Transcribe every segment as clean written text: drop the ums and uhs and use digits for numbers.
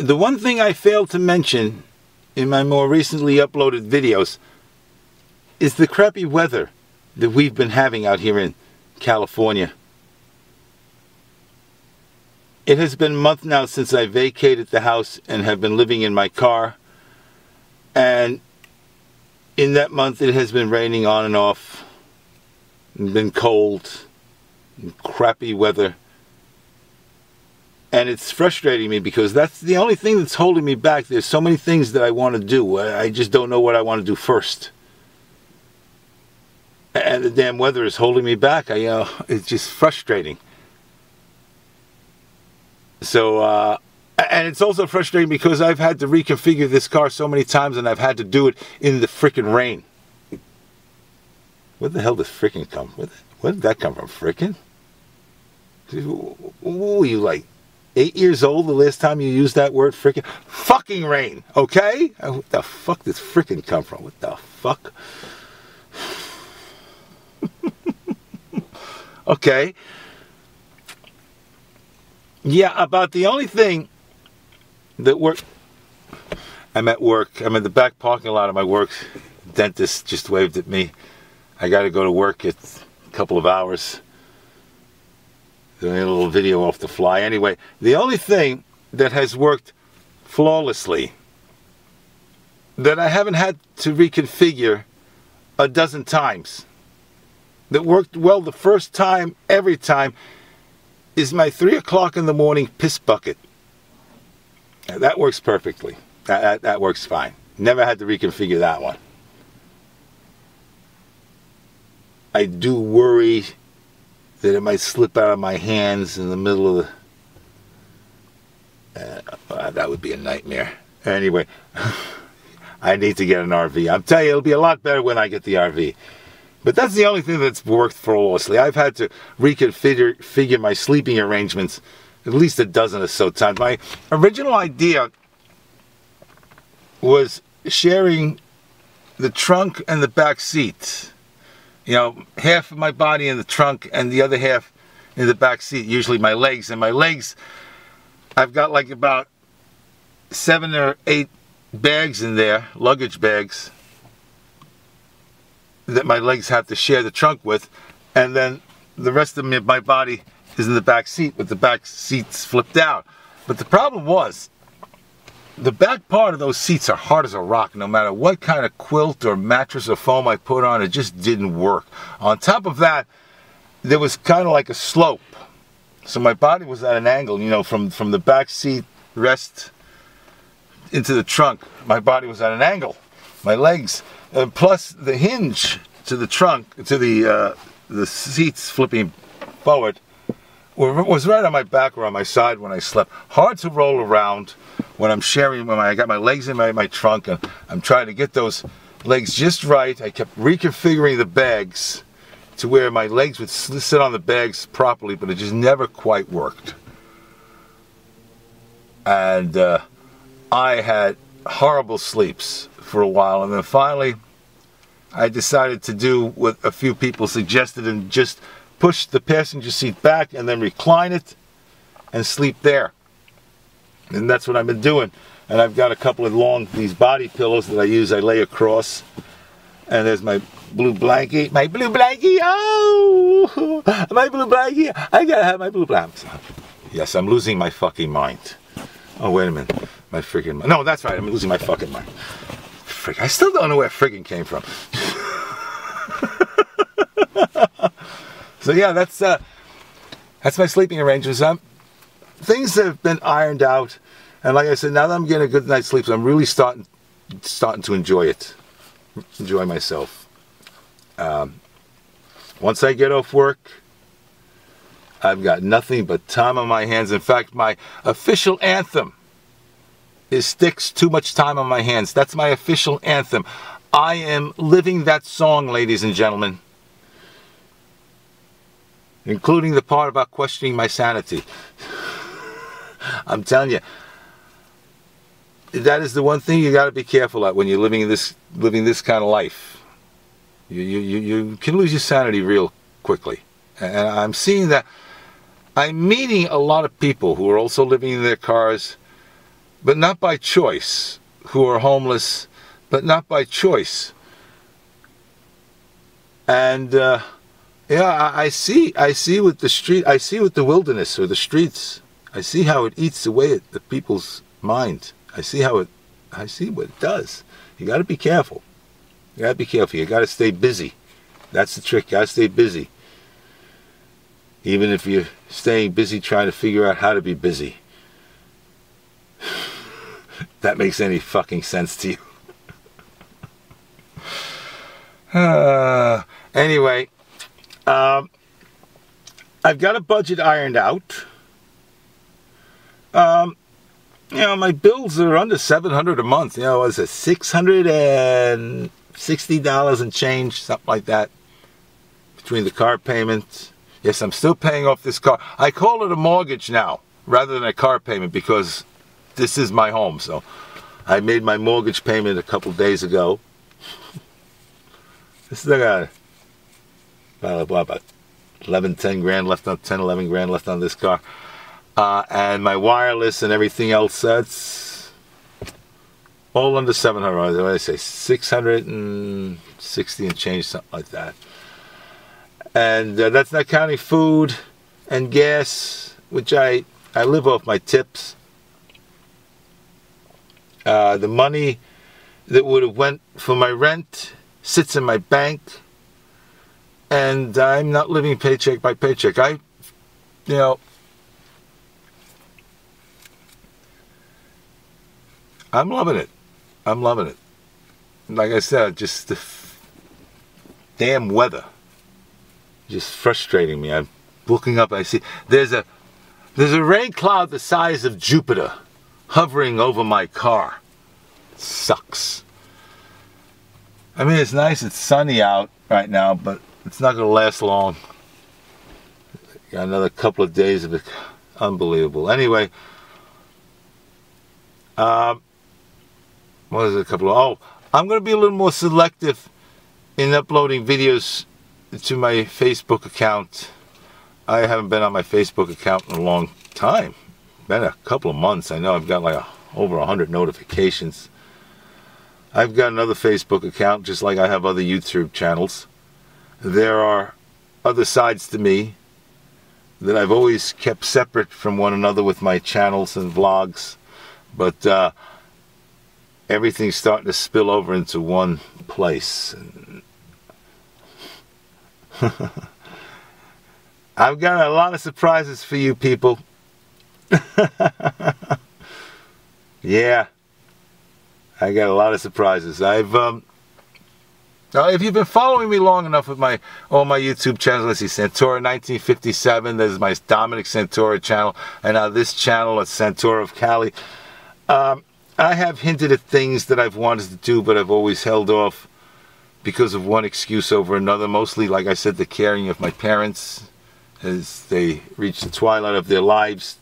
The one thing I failed to mention in my more recently uploaded videos is the crappy weather that we've been having out here in California. It has been a month now since I vacated the house and have been living in my car. And in that month it has been raining on and off. It's been cold. And crappy weather. And it's frustrating me because that's the only thing that's holding me back. There's so many things that I want to do. I just don't know what I want to do first. And the damn weather is holding me back. It's just frustrating. So, and it's also frustrating because I've had to reconfigure this car so many times and I've had to do it in the frickin' rain. Where the hell does frickin' come? Where did that come from? Frickin'? What were you, like 8 years old the last time you used that word, frickin'? Fucking rain, okay? What the fuck does frickin' come from? What the fuck? Okay. Yeah, about the only thing that I'm at work. I'm in the back parking lot of my work. The dentist just waved at me. I got to go to work in a couple of hours. Doing a little video off the fly. Anyway, the only thing that has worked flawlessly, that I haven't had to reconfigure a dozen times, that worked well the first time, every time, is my 3 o'clock in the morning piss bucket. That works perfectly. That works fine. Never had to reconfigure that one. I do worry that it might slip out of my hands in the middle of the... that would be a nightmare. Anyway, I need to get an RV. I'm telling you, it'll be a lot better when I get the RV. But that's the only thing that's worked flawlessly. I've had to reconfigure my sleeping arrangements at least a dozen or so times. My original idea was sharing the trunk and the back seat. You know, half of my body in the trunk and the other half in the back seat, usually my legs. And my legs, I've got like about 7 or 8 bags in there, luggage bags, that my legs have to share the trunk with, and then the rest of my body is in the back seat with the back seats flipped out. But the problem was, the back part of those seats are hard as a rock. No matter what kind of quilt or mattress or foam I put on, it just didn't work. On top of that, there was kind of like a slope. So my body was at an angle, you know, from the back seat rest into the trunk. My body was at an angle. My legs, plus the hinge to the trunk, to the seats flipping forward, was right on my back or on my side when I slept. Hard to roll around when I'm sharing, when I got my legs in my trunk and I'm trying to get those legs just right. I kept reconfiguring the bags to where my legs would sit on the bags properly, but it just never quite worked. And I had horrible sleeps for a while, and then finally I decided to do what a few people suggested and just push the passenger seat back and then recline it and sleep there. And that's what I've been doing. And I've got a couple of these body pillows that I use. I lay across, and there's my blue blankie. My blue blankie, oh, my blue blankie. I gotta have my blue blankie. Yes, I'm losing my fucking mind. Oh, wait a minute. My freaking mind. No, that's right. I'm losing my fucking mind. Frick, I still don't know where friggin' came from. So yeah, that's my sleeping arrangements. Things have been ironed out, and like I said, now that I'm getting a good night's sleep, so I'm really starting to enjoy it, enjoy myself. Once I get off work, I've got nothing but time on my hands. In fact, my official anthem is "Sticks Too Much Time on My Hands." That's my official anthem. I am living that song, ladies and gentlemen. Including the part about questioning my sanity. I'm telling you, that is the one thing you got to be careful at when you're living this kind of life. You can lose your sanity real quickly. And I'm seeing that. I'm meeting a lot of people who are also living in their cars, but not by choice, who are homeless, but not by choice. And yeah, I see with the street, I see with the wilderness or the streets, I see how it eats away at the people's mind. I see what it does. You got to be careful. You got to be careful. You got to stay busy. That's the trick. You got to stay busy. Even if you're staying busy trying to figure out how to be busy. That makes any fucking sense to you. Anyway, I've got a budget ironed out. You know, my bills are under $700 a month. You know, what is it, $660 and change, something like that, between the car payments. Yes, I'm still paying off this car. I call it a mortgage now, rather than a car payment, because this is my home. So I made my mortgage payment a couple days ago. This is about 10 grand left on, 10, 11 grand left on this car. And my wireless and everything else, that's all under $700. What did I say? 660 and change, something like that. And that's not counting food and gas, which I live off my tips. The money that would have went for my rent sits in my bank, and I'm not living paycheck by paycheck. You know, I'm loving it. I'm loving it. Like I said, just the damn weather, just frustrating me. I'm looking up. I see there's a rain cloud the size of Jupiter hovering over my car. It sucks. I mean, it's nice. It's sunny out right now, but it's not going to last long. Got another couple of days of it. Unbelievable. Anyway. What is it, I'm going to be a little more selective in uploading videos to my Facebook account. I haven't been on my Facebook account in a long time. Been a couple of months. I know I've got like over 100 notifications. I've got another Facebook account, just like I have other YouTube channels. There are other sides to me that I've always kept separate from one another with my channels and vlogs. But everything's starting to spill over into one place. I've got a lot of surprises for you people. Yeah, I got a lot of surprises. If you've been following me long enough with all my YouTube channels, let's see, Santora 1957, there's my Dominic Santora channel, and now this channel is Santora of Cali. I have hinted at things that I've wanted to do, but I've always held off because of one excuse over another. Mostly, like I said, the caring of my parents as they reached the twilight of their lives,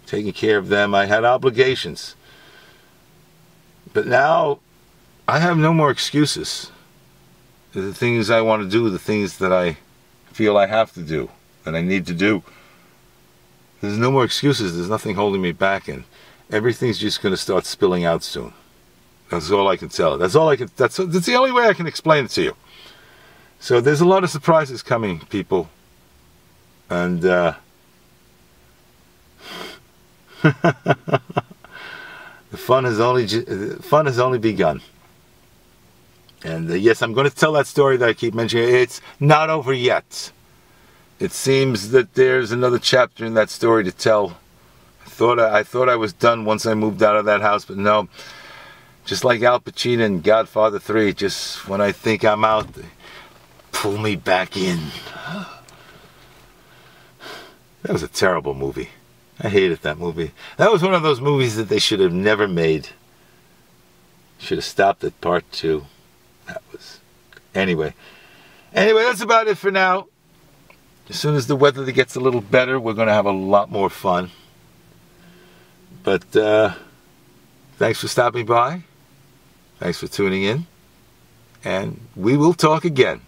taking care of them. I had obligations. But now, I have no more excuses. The things I want to do, the things that I feel I have to do, that I need to do. There's no more excuses. There's nothing holding me back, and everything's just going to start spilling out soon. That's all I can tell. That's the only way I can explain it to you. So there's a lot of surprises coming, people. And the fun has only begun. And yes, I'm going to tell that story that I keep mentioning. It's not over yet. It seems that there's another chapter in that story to tell. I thought I was done once I moved out of that house, but no. Just like Al Pacino in Godfather 3, just when I think I'm out, they pull me back in. That was a terrible movie. I hated that movie. That was one of those movies that they should have never made. Should have stopped at part 2. That was... Anyway, that's about it for now. As soon as the weather gets a little better, we're going to have a lot more fun. But thanks for stopping by. Thanks for tuning in. And we will talk again.